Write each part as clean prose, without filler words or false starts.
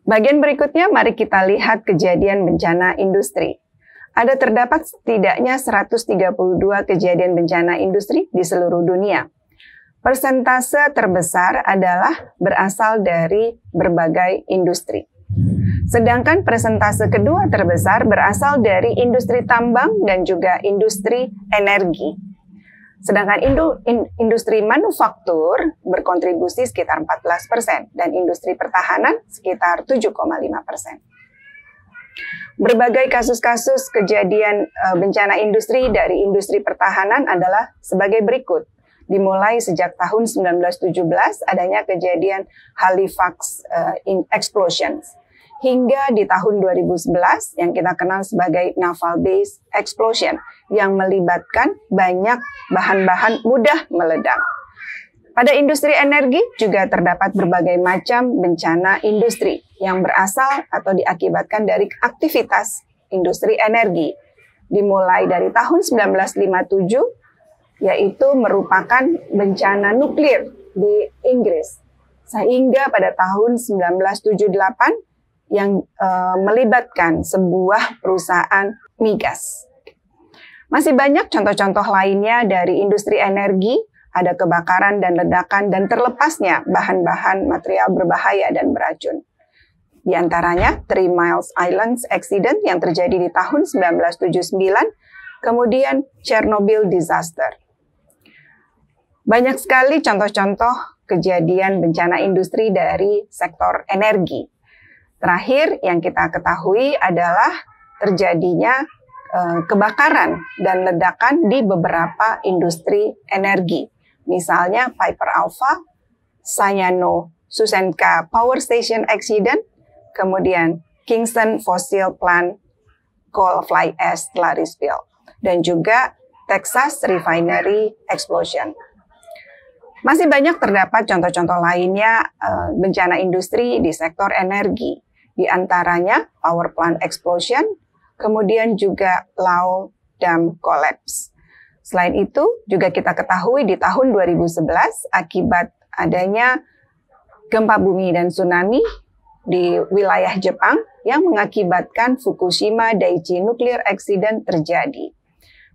Bagian berikutnya, mari kita lihat kejadian bencana industri. Ada terdapat setidaknya 132 kejadian bencana industri di seluruh dunia. Persentase terbesar adalah berasal dari berbagai industri. Sedangkan persentase kedua terbesar berasal dari industri tambang dan juga industri energi. Sedangkan industri manufaktur berkontribusi sekitar 14% dan industri pertahanan sekitar 7,5%. Berbagai kasus-kasus kejadian bencana industri dari industri pertahanan adalah sebagai berikut. Dimulai sejak tahun 1917 adanya kejadian Halifax explosions hingga di tahun 2011 yang kita kenal sebagai naval base explosion yang melibatkan banyak bahan-bahan mudah meledak. Pada industri energi juga terdapat berbagai macam bencana industri yang berasal atau diakibatkan dari aktivitas industri energi. Dimulai dari tahun 1957 yaitu merupakan bencana nuklir di Inggris. Sehingga pada tahun 1978 yang melibatkan sebuah perusahaan migas. Masih banyak contoh-contoh lainnya dari industri energi, ada kebakaran dan ledakan dan terlepasnya bahan-bahan material berbahaya dan beracun. Di antaranya, Three Miles Island accident yang terjadi di tahun 1979, kemudian Chernobyl disaster. Banyak sekali contoh-contoh kejadian bencana industri dari sektor energi. Terakhir yang kita ketahui adalah terjadinya kebakaran dan ledakan di beberapa industri energi. Misalnya Piper Alpha, Sayano Susenka Power Station accident, kemudian Kingston Fossil Plant Coal Fly Ash Slurry Spill, dan juga Texas Refinery Explosion. Masih banyak terdapat contoh-contoh lainnya bencana industri di sektor energi. Di antaranya power plant explosion, kemudian juga Laos Dam collapse. Selain itu, juga kita ketahui di tahun 2011 akibat adanya gempa bumi dan tsunami di wilayah Jepang yang mengakibatkan Fukushima Daiichi Nuclear Accident terjadi.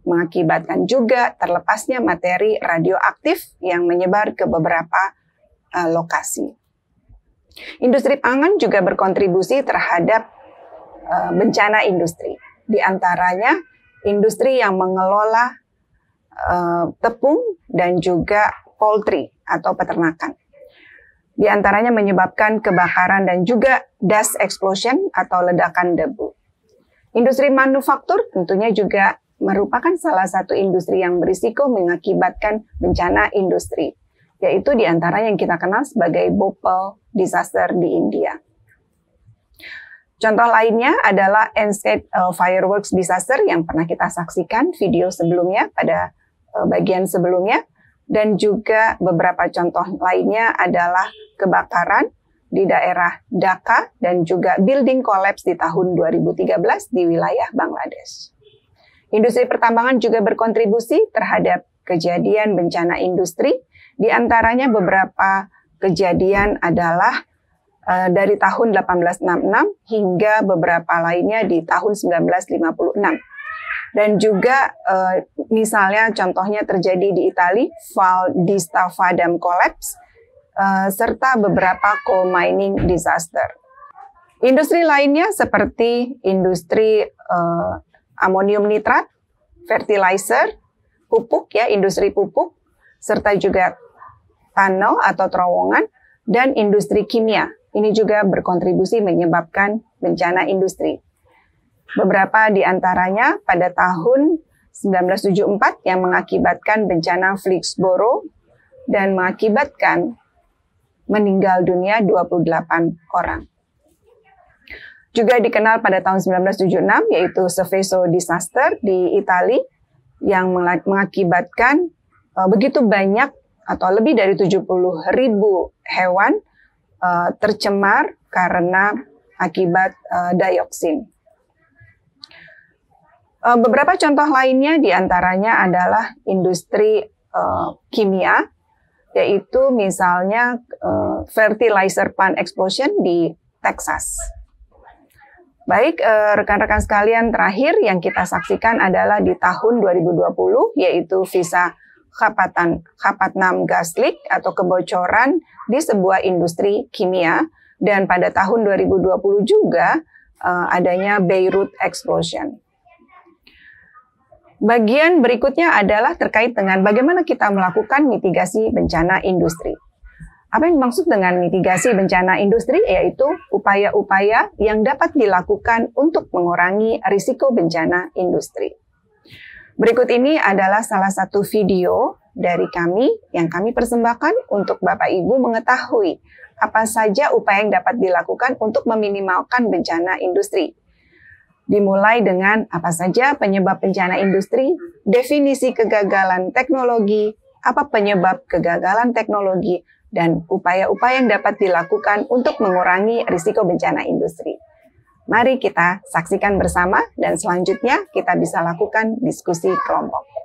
Mengakibatkan juga terlepasnya materi radioaktif yang menyebar ke beberapa lokasi. Industri pangan juga berkontribusi terhadap bencana industri. Di antaranya industri yang mengelola tepung dan juga poultry atau peternakan. Di antaranya menyebabkan kebakaran dan juga dust explosion atau ledakan debu. Industri manufaktur tentunya juga merupakan salah satu industri yang berisiko mengakibatkan bencana industri, yaitu di antaranya yang kita kenal sebagai Bhopal disaster di India. Contoh lainnya adalah NZ Fireworks disaster yang pernah kita saksikan video sebelumnya pada bagian sebelumnya, dan juga beberapa contoh lainnya adalah kebakaran di daerah Dhaka dan juga building collapse di tahun 2013 di wilayah Bangladesh. Industri pertambangan juga berkontribusi terhadap kejadian bencana industri. Di antaranya beberapa kejadian adalah dari tahun 1866 hingga beberapa lainnya di tahun 1956. Dan juga misalnya contohnya terjadi di Italia, Val di Stava Dam collapse, serta beberapa coal mining disaster. Industri lainnya seperti industri amonium nitrat, fertilizer, pupuk ya, industri pupuk, serta juga tunnel atau terowongan, dan industri kimia. Ini juga berkontribusi menyebabkan bencana industri. Beberapa di antaranya pada tahun 1974 yang mengakibatkan bencana Flixboro dan mengakibatkan meninggal dunia 28 orang. Juga dikenal pada tahun 1976 yaitu Seveso disaster di Italia yang mengakibatkan begitu banyak atau lebih dari 70.000 hewan tercemar karena akibat dioksin. Beberapa contoh lainnya diantaranya adalah industri kimia, yaitu misalnya fertilizer plant explosion di Texas. Baik, rekan-rekan sekalian, terakhir yang kita saksikan adalah di tahun 2020, yaitu visa Khapat-Nam gas leak atau kebocoran di sebuah industri kimia. Dan pada tahun 2020 juga adanya Beirut explosion. Bagian berikutnya adalah terkait dengan bagaimana kita melakukan mitigasi bencana industri. Apa yang dimaksud dengan mitigasi bencana industri? Yaitu upaya-upaya yang dapat dilakukan untuk mengurangi risiko bencana industri. Berikut ini adalah salah satu video dari kami yang kami persembahkan untuk Bapak Ibu mengetahui apa saja upaya yang dapat dilakukan untuk meminimalkan bencana industri. Dimulai dengan apa saja penyebab bencana industri, definisi kegagalan teknologi, apa penyebab kegagalan teknologi, dan upaya-upaya yang dapat dilakukan untuk mengurangi risiko bencana industri. Mari kita saksikan bersama dan selanjutnya kita bisa lakukan diskusi kelompok.